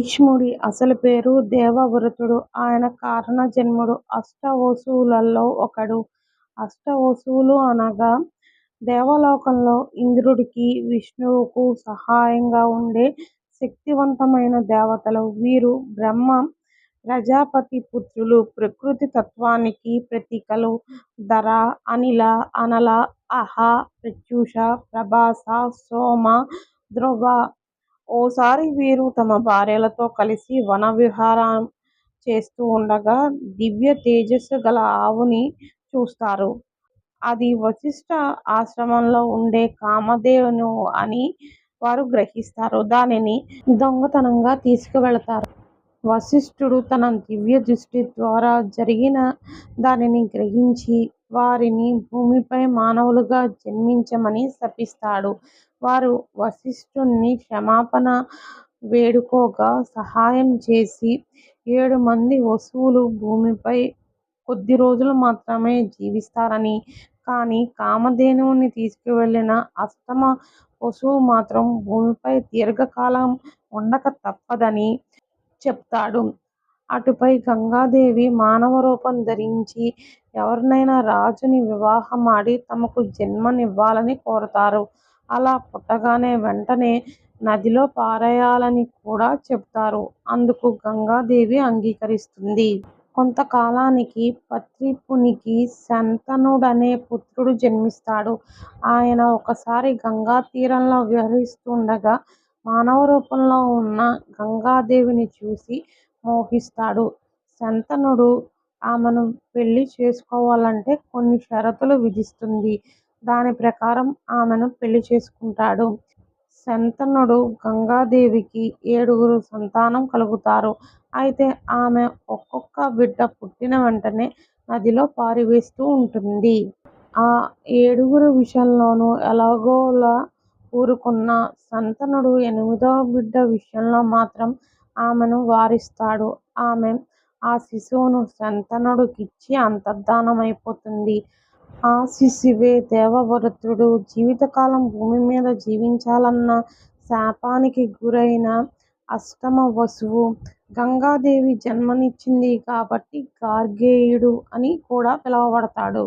భీష్ముడి అసలు పేరు దేవవ్రతుడు. ఆయన కారణ జన్ముడు. అష్టవసువులలో ఒకడు. అష్టవసువులు అనగా దేవలోకంలో ఇంద్రుడికి, విష్ణువుకు సహాయంగా ఉండే శక్తివంతమైన దేవతలు. వీరు బ్రహ్మ ప్రజాపతి పుత్రులు. ప్రకృతి తత్వానికి ప్రతీకలు. ధర, అనిల, అనల, అహ, ప్రత్యూష, ప్రభాస, సోమ, ధ్రువ. ఓసారి వీరు తమ భార్యలతో కలిసి వన విహారం చేస్తూ ఉండగా దివ్య తేజస్సు గల ఆవుని చూస్తారు. అది వశిష్ఠ ఆశ్రమంలో ఉండే కామధేనువు అని వారు గ్రహిస్తారు. దానిని దొంగతనంగా తీసుకువెళతారు. వశిష్ఠుడు తన దివ్య దృష్టి ద్వారా జరిగిన దానిని గ్రహించి వారిని భూమిపై మానవులుగా జన్మించమని శపిస్తాడు. వారు వశిష్ఠుణ్ణి క్షమాపణ వేడుకోగా సహాయం చేసి 7 మంది వసువులు భూమిపై కొద్ది రోజులు మాత్రమే జీవిస్తారని, కానీ కామధేనువుని తీసుకువెళ్ళిన అష్టమ వసువు మాత్రం భూమిపై దీర్ఘకాలం ఉండక తప్పదని చెప్తాడు. అటుపై గంగాదేవి మానవ రూపం ధరించి ఎవరినైనా రాజుని వివాహమాడి తమకు జన్మనివ్వాలని కోరతారు. అలా పుట్టగానే వెంటనే నదిలో పారేయాలని కూడా చెప్తారు. అందుకు గంగాదేవి అంగీకరిస్తుంది. కొంతకాలానికి పత్రిపునికి శంతనుడనే పుత్రుడు జన్మిస్తాడు. ఆయన ఒకసారి గంగా తీరంలో విహరిస్తుండగా మానవ రూపంలో ఉన్న గంగాదేవిని చూసి మోహిస్తాడు. శంతనుడు ఆమెను పెళ్లి చేసుకోవాలంటే కొన్ని షరతులు విధిస్తుంది. దాని ప్రకారం ఆమెను పెళ్లి చేసుకుంటాడు. శంతనుడు గంగాదేవికి 7 సంతానం కలుగుతారు. అయితే ఆమె ఒక్కొక్క బిడ్డ పుట్టిన వెంటనే నదిలో పారవేస్తూ ఉంటుంది. ఆ 7 విషయంలోనూ ఎలాగోలా ఊరుకున్న శంతనుడు 8వ బిడ్డ విషయంలో మాత్రం ఆమెను వారిస్తాడు. ఆమె ఆ శిశువును శంతనుడికిచ్చి అంతర్ధానమైపోతుంది. ఆ శిశువే దేవవ్రతుడు. జీవితకాలం భూమి మీద జీవించాలన్న శాపానికి గురైన అష్టమ వసువు. గంగాదేవి జన్మనిచ్చింది కాబట్టి గార్గేయుడు అని కూడా పిలువబడతాడు.